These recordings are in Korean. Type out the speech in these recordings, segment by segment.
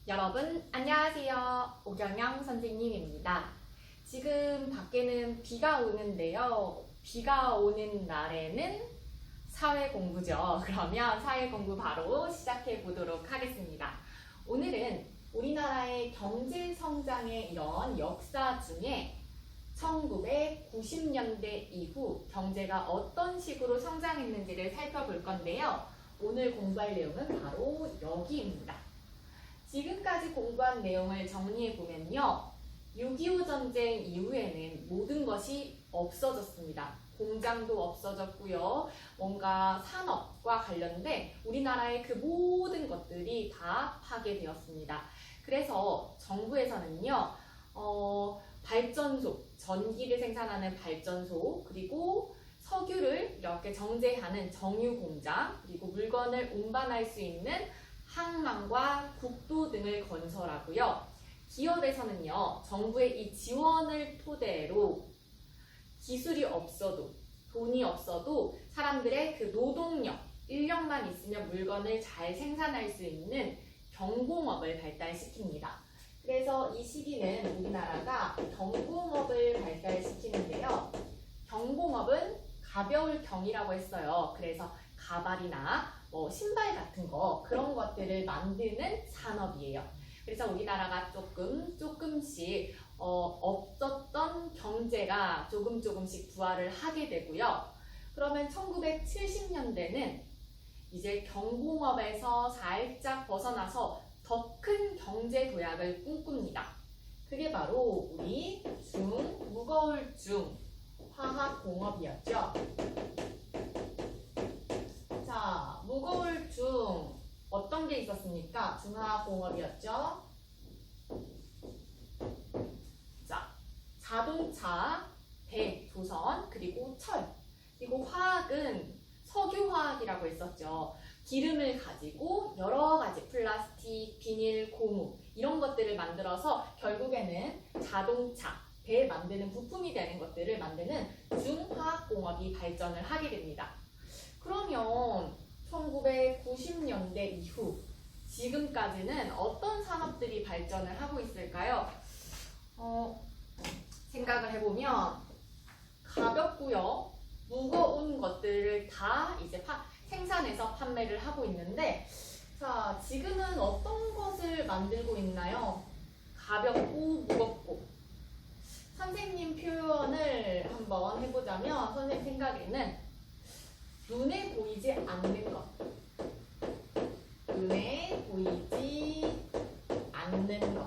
여러분 안녕하세요. 오경영 선생님입니다. 지금 밖에는 비가 오는데요. 비가 오는 날에는 사회 공부죠. 그러면 사회 공부 바로 시작해 보도록 하겠습니다. 오늘은 우리나라의 경제 성장의 이런 역사 중에 1990년대 이후 경제가 어떤 식으로 성장했는지를 살펴볼 건데요. 오늘 공부할 내용은 바로 여기입니다. 지금까지 공부한 내용을 정리해보면요. 6.25 전쟁 이후에는 모든 것이 없어졌습니다. 공장도 없어졌고요. 뭔가 산업과 관련된 우리나라의 그 모든 것들이 다 파괴되었습니다. 그래서 정부에서는요. 발전소, 전기를 생산하는 발전소, 그리고 석유를 이렇게 정제하는 정유공장, 그리고 물건을 운반할 수 있는 항만과 국도 등을 건설하고요. 기업에서는요, 정부의 이 지원을 토대로 기술이 없어도, 돈이 없어도 사람들의 그 노동력, 인력만 있으면 물건을 잘 생산할 수 있는 경공업을 발달시킵니다. 그래서 이 시기는 우리나라가 경공업을 발달시키는데요. 경공업은 가벼울 경이라고 했어요. 그래서 가발이나 신발 같은 거, 그런 것들을 만드는 산업이에요. 그래서 우리나라가 조금씩 없었던 경제가 조금씩 부활을 하게 되고요. 그러면 1970년대는 이제 경공업에서 살짝 벗어나서 더 큰 경제 도약을 꿈꿉니다. 그게 바로 우리 무거울 중 화학공업이었죠. 자, 무거울 중 어떤 게 있었습니까? 중화학공업이었죠. 자, 자동차, 배, 조선, 그리고 철, 그리고 화학은 석유화학이라고 했었죠. 기름을 가지고 여러 가지 플라스틱, 비닐, 고무 이런 것들을 만들어서 결국에는 자동차, 배 만드는 부품이 되는 것들을 만드는 중화학공업이 발전을 하게 됩니다. 그러면 1990년대 이후 지금까지는 어떤 산업들이 발전을 하고 있을까요? 생각을 해보면 가볍고요, 무거운 것들을 다 이제 생산해서 판매를 하고 있는데, 자, 지금은 어떤 것을 만들고 있나요? 가볍고 무겁고. 선생님 표현을 한번 해보자면 선생님 생각에는 눈에 보이지 않는 것, 눈에 보이지 않는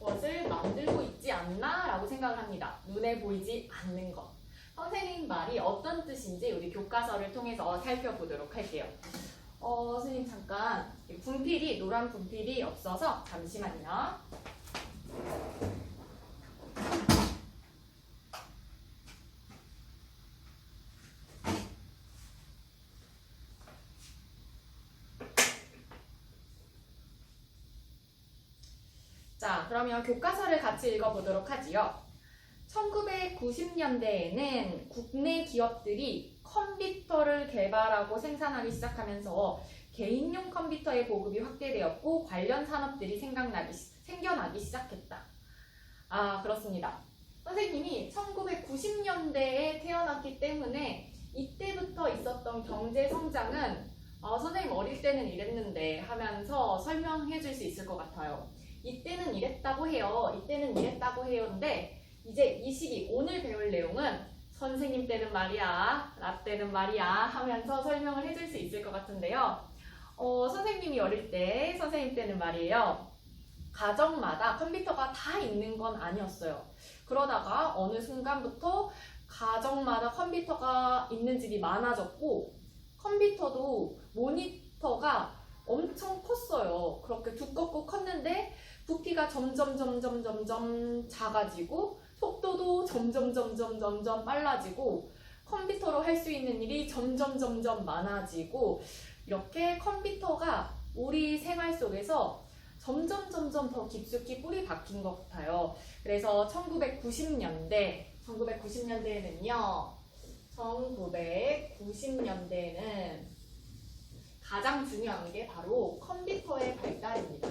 것을 만들고 있지 않나? 라고 생각을 합니다. 눈에 보이지 않는 것. 선생님 말이 어떤 뜻인지 우리 교과서를 통해서 살펴보도록 할게요. 선생님 잠깐 분필이, 노란 분필이 없어서 잠시만요. 자, 그러면 교과서를 같이 읽어보도록 하지요. 1990년대에는 국내 기업들이 컴퓨터를 개발하고 생산하기 시작하면서 개인용 컴퓨터의 보급이 확대되었고 관련 산업들이 생겨나기 시작했다. 아, 그렇습니다. 선생님이 1990년대에 태어났기 때문에 이때부터 있었던 경제 성장은 선생님 어릴 때는 이랬는데 하면서 설명해 줄 수 있을 것 같아요. 이때는 이랬다고 해요. 이때는 이랬다고 해요인데 이제 이 시기, 오늘 배울 내용은 선생님 때는 말이야, 나 때는 말이야 하면서 설명을 해줄 수 있을 것 같은데요. 선생님이 어릴 때, 선생님 때는 말이에요. 가정마다 컴퓨터가 다 있는 건 아니었어요. 그러다가 어느 순간부터 가정마다 컴퓨터가 있는 집이 많아졌고 컴퓨터도 모니터가 엄청 컸어요. 그렇게 두껍고 컸는데 부피가 점점 작아지고 속도도 점점 빨라지고 컴퓨터로 할 수 있는 일이 점점 많아지고 이렇게 컴퓨터가 우리 생활 속에서 점점 더 깊숙이 뿌리 박힌 것 같아요. 그래서 1990년대에는요. 1990년대에는 가장 중요한 게 바로 컴퓨터의 발달입니다.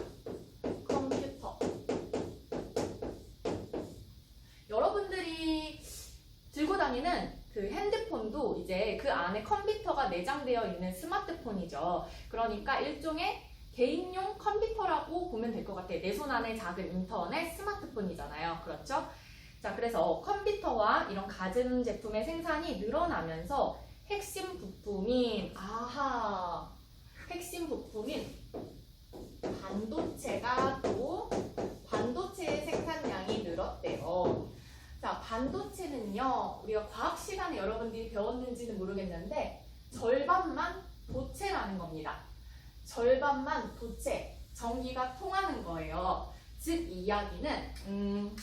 그 안에 컴퓨터가 내장되어 있는 스마트폰이죠. 그러니까 일종의 개인용 컴퓨터라고 보면 될 것 같아요. 내 손 안에 작은 인터넷 스마트폰이잖아요. 그렇죠? 자, 그래서 컴퓨터와 이런 가전제품의 생산이 늘어나면서 핵심 부품인 반도체가 또 반도체의 생산량이 늘었대요. 자, 반도체는요, 우리가 과학 시간에 여러분들이 배웠는지는 모르겠는데 절반만 도체라는 겁니다. 절반만 도체, 전기가 통하는 거예요. 즉, 이 이야기는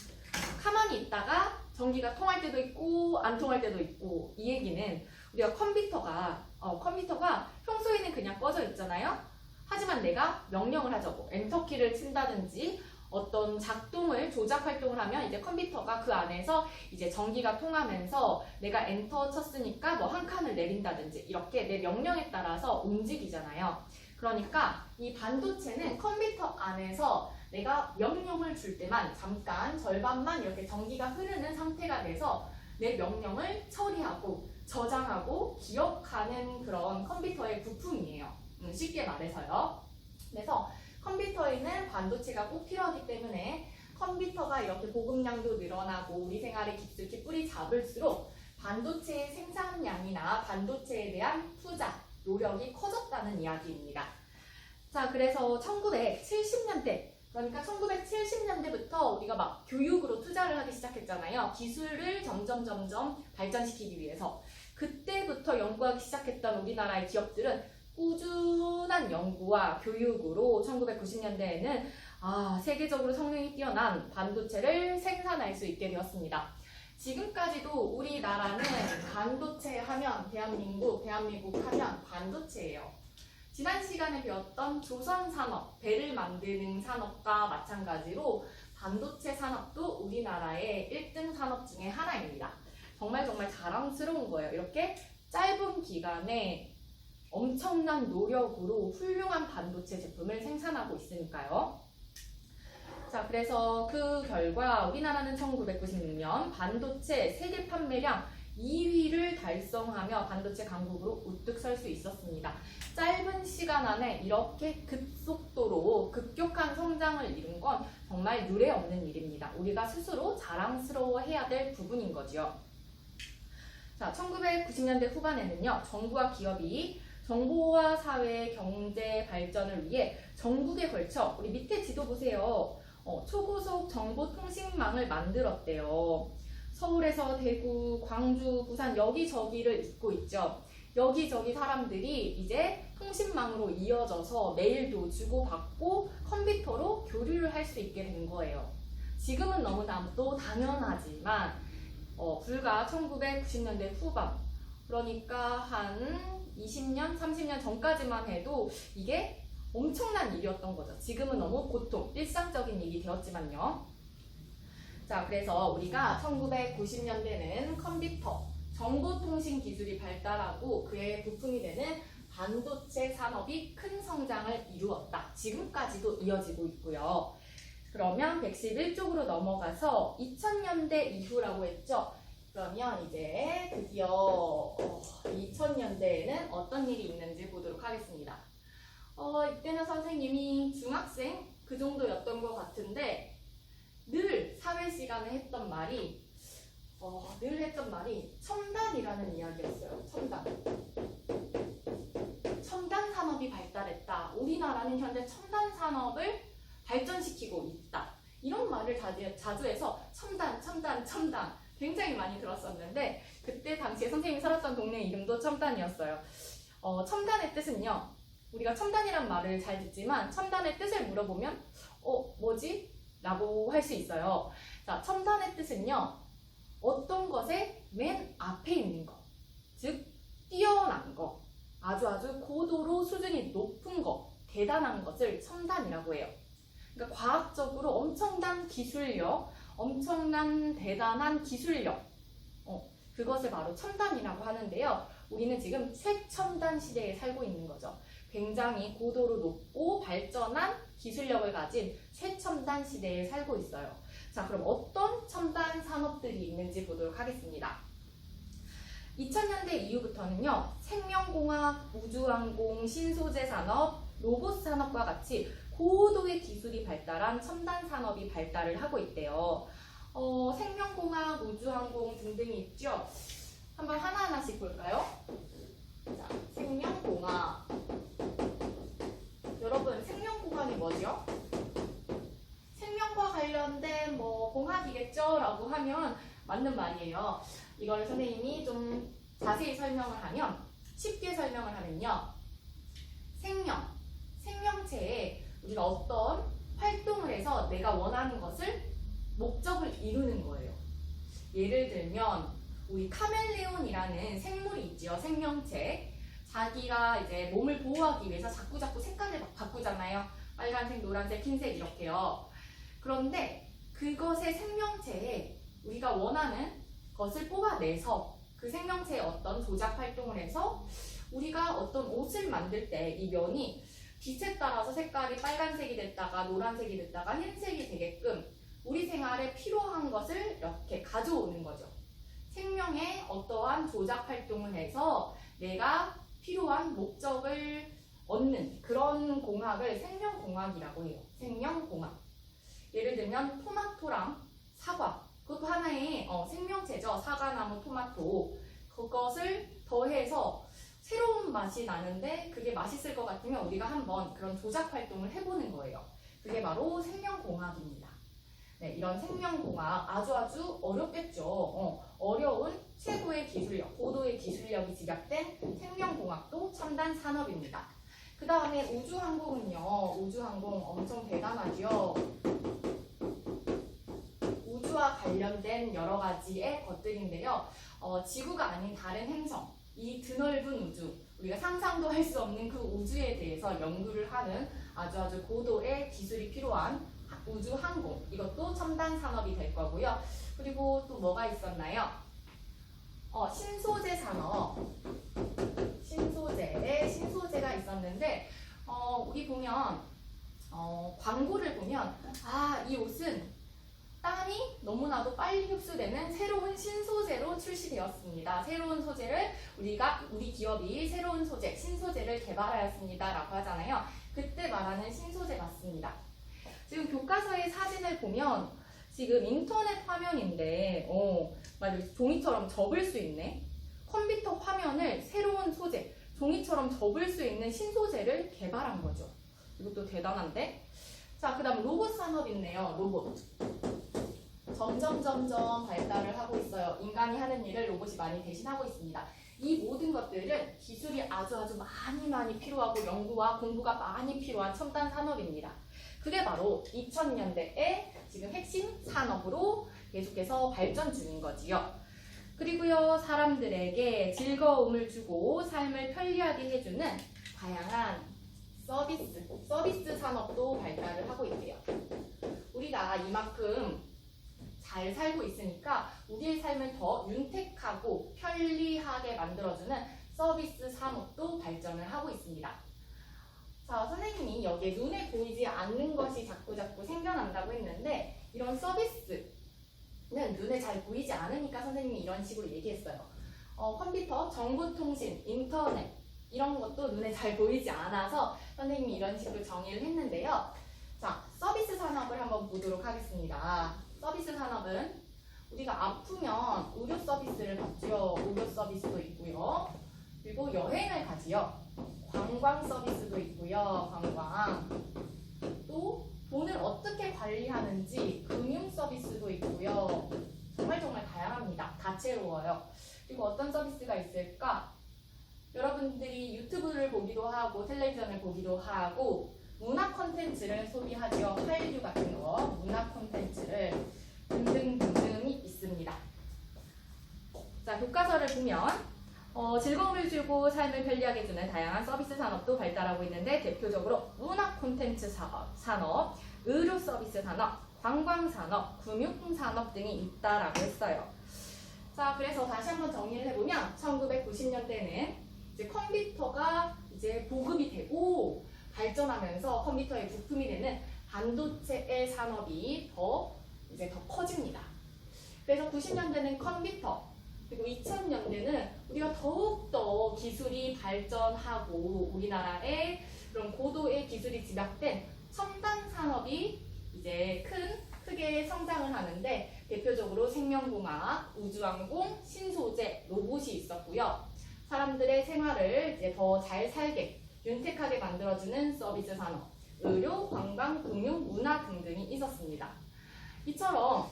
가만히 있다가 전기가 통할 때도 있고 안 통할 때도 있고, 이 얘기는 우리가 컴퓨터가 평소에는 그냥 꺼져 있잖아요. 하지만 내가 명령을 하자고 엔터키를 친다든지 어떤 작동을 조작 활동을 하면 이제 컴퓨터가 그 안에서 이제 전기가 통하면서 내가 엔터 쳤으니까 뭐 한 칸을 내린다든지 이렇게 내 명령에 따라서 움직이잖아요. 그러니까 이 반도체는 컴퓨터 안에서 내가 명령을 줄 때만 잠깐 절반만 이렇게 전기가 흐르는 상태가 돼서 내 명령을 처리하고 저장하고 기억하는 그런 컴퓨터의 부품이에요. 쉽게 말해서요. 그래서 컴퓨터에는 반도체가 꼭 필요하기 때문에 컴퓨터가 이렇게 보급량도 늘어나고 우리 생활에 깊숙이 뿌리 잡을수록 반도체의 생산량이나 반도체에 대한 투자, 노력이 커졌다는 이야기입니다. 자, 그래서 1970년대, 그러니까 1970년대부터 우리가 막 교육으로 투자를 하기 시작했잖아요. 기술을 점점 발전시키기 위해서. 그때부터 연구하기 시작했던 우리나라의 기업들은 꾸준한 연구와 교육으로 1990년대에는 세계적으로 성능이 뛰어난 반도체를 생산할 수 있게 되었습니다. 지금까지도 우리나라는 반도체 하면 대한민국 하면 반도체예요. 지난 시간에 배웠던 조선산업, 배를 만드는 산업과 마찬가지로 반도체 산업도 우리나라의 1등 산업 중에 하나입니다. 정말 자랑스러운 거예요. 이렇게 짧은 기간에 엄청난 노력으로 훌륭한 반도체 제품을 생산하고 있으니까요. 자, 그래서 그 결과 우리나라는 1996년 반도체 세계 판매량 2위를 달성하며 반도체 강국으로 우뚝 설 수 있었습니다. 짧은 시간 안에 이렇게 급속도로 급격한 성장을 이룬 건 정말 유례없는 일입니다. 우리가 스스로 자랑스러워해야 될 부분인 거죠. 자, 1990년대 후반에는요, 정부와 기업이 정보화 사회의 경제 발전을 위해 전국에 걸쳐, 우리 밑에 지도 보세요. 초고속 정보통신망을 만들었대요. 서울에서 대구, 광주, 부산 여기저기를 잇고 있죠. 여기저기 사람들이 이제 통신망으로 이어져서 메일도 주고받고 컴퓨터로 교류를 할 수 있게 된 거예요. 지금은 너무나도 당연하지만 불과 1990년대 후반, 그러니까 한 20년, 30년 전까지만 해도 이게 엄청난 일이었던 거죠. 지금은 너무 보통, 일상적인 일이 되었지만요. 자, 그래서 우리가 1990년대는 컴퓨터, 정보통신 기술이 발달하고 그의 부품이 되는 반도체 산업이 큰 성장을 이루었다. 지금까지도 이어지고 있고요. 그러면 111쪽으로 넘어가서 2000년대 이후라고 했죠. 그러면 이제 드디어 2000년대에는 어떤 일이 있는지 보도록 하겠습니다. 이때는 선생님이 중학생 그 정도였던 것 같은데 늘 사회 시간에 했던 말이 첨단이라는 이야기였어요. 첨단 산업이 발달했다. 우리나라는 현재 첨단 산업을 발전시키고 있다. 이런 말을 자주 해서 첨단 굉장히 많이 들었었는데 그때 당시에 선생님이 살았던 동네 이름도 첨단이었어요. 첨단의 뜻은요. 우리가 첨단이란 말을 잘 듣지만 첨단의 뜻을 물어보면 뭐지? 라고 할 수 있어요. 자, 첨단의 뜻은요. 어떤 것의 맨 앞에 있는 것, 즉 뛰어난 것, 아주 고도로 수준이 높은 것, 대단한 것을 첨단이라고 해요. 그러니까 과학적으로 엄청난 기술력, 엄청난 대단한 기술력, 그것을 바로 첨단이라고 하는데요. 우리는 지금 최첨단 시대에 살고 있는 거죠. 굉장히 고도로 높고 발전한 기술력을 가진 최첨단 시대에 살고 있어요. 자, 그럼 어떤 첨단 산업들이 있는지 보도록 하겠습니다. 2000년대 이후부터는요, 생명공학, 우주항공, 신소재 산업, 로봇 산업과 같이 고도의 기술이 발달한 첨단 산업이 발달을 하고 있대요. 생명공학, 우주항공 등등이 있죠. 한번 하나하나씩 볼까요? 자, 생명공학. 여러분, 생명공학이 뭐죠? 생명과 관련된 뭐 공학이겠죠? 라고 하면 맞는 말이에요. 이걸 선생님이 좀 자세히 설명을 하면, 쉽게 설명을 하면요. 생명체에 우리가 어떤 활동을 해서 내가 원하는 것을 목적을 이루는 거예요. 예를 들면 우리 카멜레온이라는 생물이 있죠. 생명체. 자기가 이제 몸을 보호하기 위해서 자꾸자꾸 색깔을 막 바꾸잖아요. 빨간색, 노란색, 흰색 이렇게요. 그런데 그것의 생명체에 우리가 원하는 것을 뽑아내서 그 생명체의 어떤 조작 활동을 해서 우리가 어떤 옷을 만들 때 이 면이 빛에 따라서 색깔이 빨간색이 됐다가 노란색이 됐다가 흰색이 되게끔 우리 생활에 필요한 것을 이렇게 가져오는 거죠. 생명의 어떠한 조작 활동을 해서 내가 필요한 목적을 얻는 그런 공학을 생명공학이라고 해요. 생명공학. 예를 들면 토마토랑 사과, 그것도 하나의 생명체죠. 사과나무, 토마토. 그것을 더해서 새로운 맛이 나는데 그게 맛있을 것 같으면 우리가 한번 그런 조작 활동을 해보는 거예요. 그게 바로 생명공학입니다. 네, 이런 생명공학 아주 어렵겠죠. 어려운 최고의 기술력, 고도의 기술력이 집약된 생명공학도 첨단 산업입니다. 그 다음에 우주항공은요. 우주항공 엄청 대단하죠. 우주와 관련된 여러 가지의 것들인데요. 지구가 아닌 다른 행성, 이 드넓은 우주, 우리가 상상도 할 수 없는 그 우주에 대해서 연구를 하는 아주 고도의 기술이 필요한 우주항공, 이것도 첨단 산업이 될 거고요. 그리고 또 뭐가 있었나요? 신소재 산업. 신소재가 있었는데 우리 보면 광고를 보면 이 옷은 땀이 너무나도 빨리 흡수되는 새로운 신소재로 출시되었습니다. 새로운 소재를 우리 기업이 새로운 소재, 신소재를 개발하였습니다. 라고 하잖아요. 그때 말하는 신소재 맞습니다. 지금 교과서의 사진을 보면 지금 인터넷 화면인데 맞아요. 종이처럼 접을 수 있네. 컴퓨터 화면을 새로운 소재, 종이처럼 접을 수 있는 신소재를 개발한 거죠. 이것도 대단한데? 자, 그 다음 로봇 산업 있네요. 로봇. 점점 발달을 하고 있어요. 인간이 하는 일을 로봇이 많이 대신하고 있습니다. 이 모든 것들은 기술이 아주 많이 필요하고 연구와 공부가 많이 필요한 첨단 산업입니다. 그게 바로 2000년대의 지금 핵심 산업으로 계속해서 발전 중인 거지요. 그리고요, 사람들에게 즐거움을 주고 삶을 편리하게 해주는 다양한 서비스 산업도 발달을 하고 있대요. 우리가 이만큼 잘 살고 있으니까 우리의 삶을 더 윤택하고 편리하게 만들어주는 서비스 산업도 발전을 하고 있습니다. 자, 선생님이 여기에 눈에 보이지 않는 것이 자꾸 생겨난다고 했는데 이런 서비스는 눈에 잘 보이지 않으니까 선생님이 이런 식으로 얘기했어요. 컴퓨터, 정보통신, 인터넷 이런 것도 눈에 잘 보이지 않아서 선생님이 이런 식으로 정의를 했는데요. 자, 서비스 산업을 한번 보도록 하겠습니다. 서비스 산업은 우리가 아프면 의료 서비스를 받죠. 의료 서비스도 있고요. 그리고 여행을 가지요. 관광 서비스도 있고요. 관광. 또 돈을 어떻게 관리하는지 금융 서비스도 있고요. 정말 다양합니다. 다채로워요. 그리고 어떤 서비스가 있을까? 여러분들이 유튜브를 보기도 하고 텔레비전을 보기도 하고 문화 콘텐츠를 소비하죠. 한류 같은 거, 문화 콘텐츠를 등등이 있습니다. 자, 교과서를 보면 즐거움을 주고 삶을 편리하게 해주는 다양한 서비스 산업도 발달하고 있는데 대표적으로 문화 콘텐츠 산업, 의료 서비스 산업, 관광 산업, 금융 산업 등이 있다라고 했어요. 자, 그래서 다시 한번 정리를 해보면 1990년대는 이제 컴퓨터가 이제 보급이 되고 발전하면서 컴퓨터의 부품이 되는 반도체의 산업이 더 커집니다. 그래서 90년대는 컴퓨터, 그리고 2000년대는 우리가 더욱더 기술이 발전하고 우리나라에 그런 고도의 기술이 집약된 첨단 산업이 이제 크게 성장을 하는데 대표적으로 생명공학, 우주항공, 신소재, 로봇이 있었고요. 사람들의 생활을 이제 더 잘 살게, 윤택하게 만들어주는 서비스 산업, 의료, 관광, 금융, 문화 등등이 있었습니다. 이처럼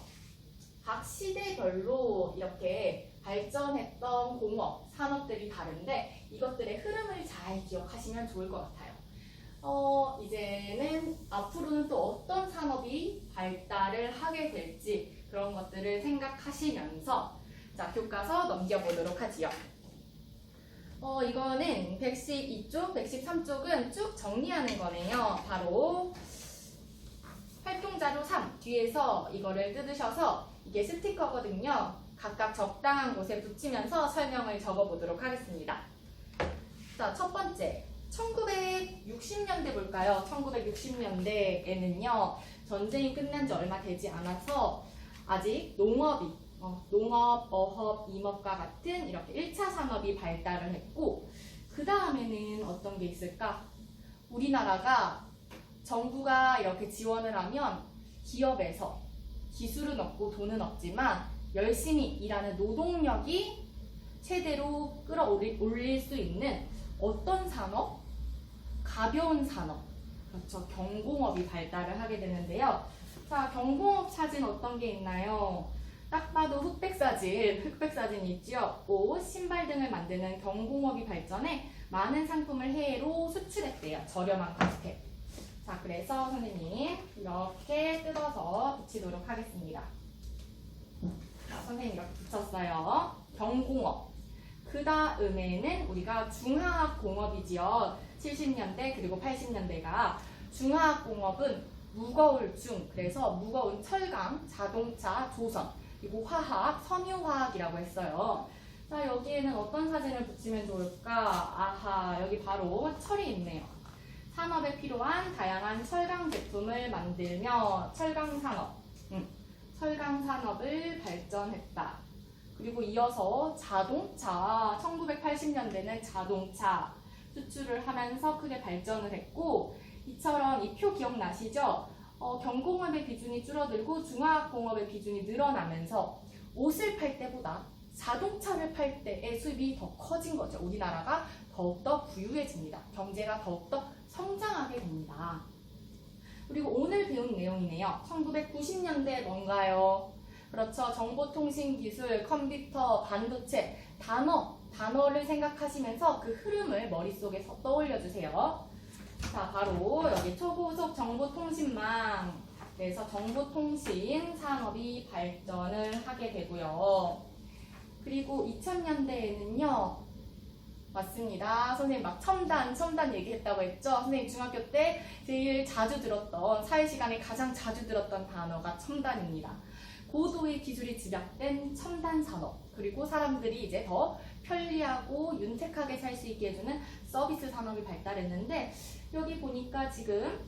각 시대별로 이렇게 발전했던 공업, 산업들이 다른데 이것들의 흐름을 잘 기억하시면 좋을 것 같아요. 이제는 앞으로는 또 어떤 산업이 발달을 하게 될지 그런 것들을 생각하시면서 자, 교과서 넘겨보도록 하지요. 이거는 112쪽, 113쪽은 쭉 정리하는 거네요. 바로 활동자료 3 뒤에서 이거를 뜯으셔서 이게 스티커거든요. 각각 적당한 곳에 붙이면서 설명을 적어보도록 하겠습니다. 자, 첫 번째 1960년대 볼까요? 1960년대에는요 전쟁이 끝난 지 얼마 되지 않아서 아직 농업, 어업, 임업과 같은 이렇게 1차 산업이 발달을 했고 그 다음에는 어떤 게 있을까? 우리나라가 정부가 이렇게 지원을 하면 기업에서 기술은 없고 돈은 없지만 열심히 일하는 노동력이 최대로 끌어올릴 수 있는 어떤 산업? 가벼운 산업, 그렇죠. 경공업이 발달을 하게 되는데요. 자, 경공업 사진 어떤 게 있나요? 딱 봐도 흑백 사진 있죠. 옷, 신발 등을 만드는 경공업이 발전해 많은 상품을 해외로 수출했대요. 저렴한 가격에. 자, 그래서 선생님 이렇게 뜯어서 붙이도록 하겠습니다. 자, 선생님 이렇게 붙였어요. 경공업. 그 다음에는 우리가 중화학공업이지요. 70년대 그리고 80년대가 중화학공업은 무거울 중, 그래서 무거운 철강, 자동차, 조선, 그리고 화학, 섬유화학이라고 했어요. 자, 여기에는 어떤 사진을 붙이면 좋을까? 아하, 여기 바로 철이 있네요. 산업에 필요한 다양한 철강 제품을 만들며 철강산업을 발전했다. 그리고 이어서 자동차, 1980년대는 자동차 수출을 하면서 크게 발전을 했고 이처럼 이 표 기억나시죠? 경공업의 비중이 줄어들고 중화학공업의 비중이 늘어나면서 옷을 팔 때보다 자동차를 팔 때의 수입이 더 커진 거죠. 우리나라가 더욱더 부유해집니다. 경제가 더욱더 성장하게 됩니다. 그리고 오늘 배운 내용이네요. 1990년대 뭔가요? 그렇죠. 정보통신기술, 컴퓨터, 반도체, 단어를 생각하시면서 그 흐름을 머릿속에 떠올려주세요. 자, 바로 여기 초고속 정보통신망. 그래서 정보통신 산업이 발전을 하게 되고요. 그리고 2000년대에는요. 맞습니다. 선생님 막 첨단 얘기했다고 했죠? 선생님 중학교 때 제일 자주 들었던, 사회시간에 가장 자주 들었던 단어가 첨단입니다. 고도의 기술이 집약된 첨단 산업, 그리고 사람들이 이제 더 편리하고 윤택하게 살 수 있게 해주는 서비스 산업이 발달했는데 여기 보니까 지금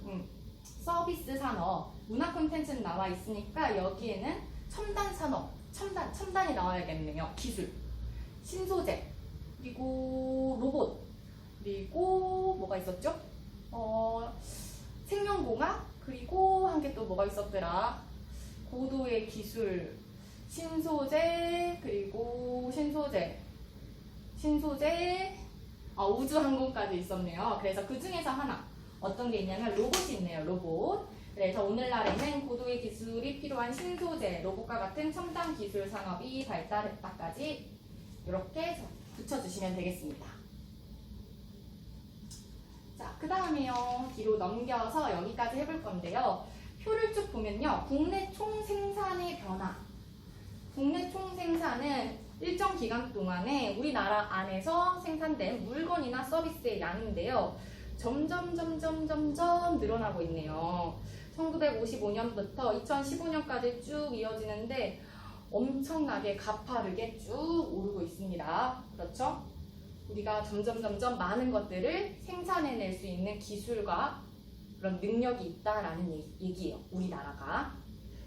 서비스 산업, 문화 콘텐츠는 나와 있으니까 여기에는 첨단 산업, 첨단이 나와야겠네요. 기술, 신소재, 그리고 로봇, 그리고 뭐가 있었죠? 생명공학, 그리고 한 개 또 뭐가 있었더라? 고도의 기술, 신소재, 그리고 우주항공까지 있었네요. 그래서 그 중에서 하나 어떤 게 있냐면 로봇이 있네요. 로봇. 그래서 오늘날에는 고도의 기술이 필요한 신소재, 로봇과 같은 첨단 기술 산업이 발달했다까지 이렇게 붙여주시면 되겠습니다. 자, 그 다음에요. 뒤로 넘겨서 여기까지 해볼 건데요. 표를 쭉 보면요. 국내 총생산의 변화. 국내 총생산은 일정 기간 동안에 우리나라 안에서 생산된 물건이나 서비스의 양인데요. 점점 늘어나고 있네요. 1955년부터 2015년까지 쭉 이어지는데 엄청나게 가파르게 쭉 오르고 있습니다. 그렇죠? 우리가 점점 많은 것들을 생산해낼 수 있는 기술과 그런 능력이 있다라는 얘기예요. 우리나라가.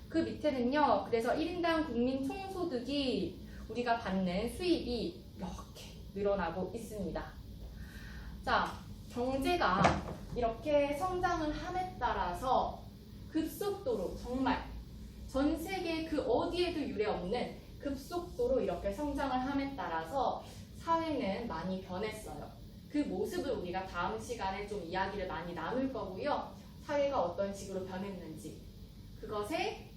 그 밑에는요. 그래서 1인당 국민 총소득이 우리가 받는 수입이 이렇게 늘어나고 있습니다. 자, 경제가 이렇게 성장을 함에 따라서 급속도로 정말 전 세계 그 어디에도 유례 없는 급속도로 이렇게 성장을 함에 따라서 사회는 많이 변했어요. 그 모습을 우리가 다음 시간에 좀 이야기를 많이 나눌 거고요. 사회가 어떤 식으로 변했는지 그것에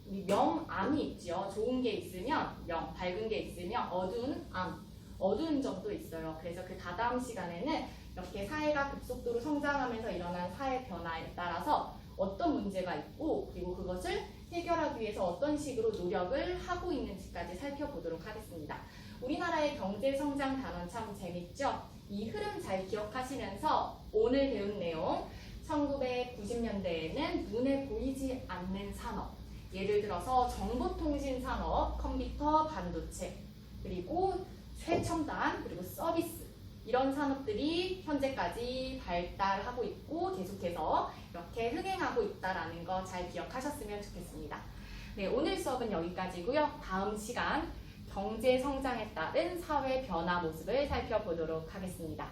우리 명암이 있죠. 좋은 게 있으면 명, 밝은 게 있으면 어두운 암, 어두운 점도 있어요. 그래서 그 다다음 시간에는 이렇게 사회가 급속도로 성장하면서 일어난 사회 변화에 따라서 어떤 문제가 있고 그리고 그것을 해결하기 위해서 어떤 식으로 노력을 하고 있는지까지 살펴보도록 하겠습니다. 우리나라의 경제 성장 단원 참 재밌죠? 이 흐름 잘 기억하시면서 오늘 배운 내용 1990년대에는 눈에 보이지 않는 산업 예를 들어서 정보통신 산업, 컴퓨터, 반도체 그리고 최첨단 그리고 서비스 이런 산업들이 현재까지 발달하고 있고 계속해서 이렇게 흥행하고 있다는 거 잘 기억하셨으면 좋겠습니다. 네, 오늘 수업은 여기까지고요. 다음 시간 경제 성장에 따른 사회 변화 모습을 살펴보도록 하겠습니다.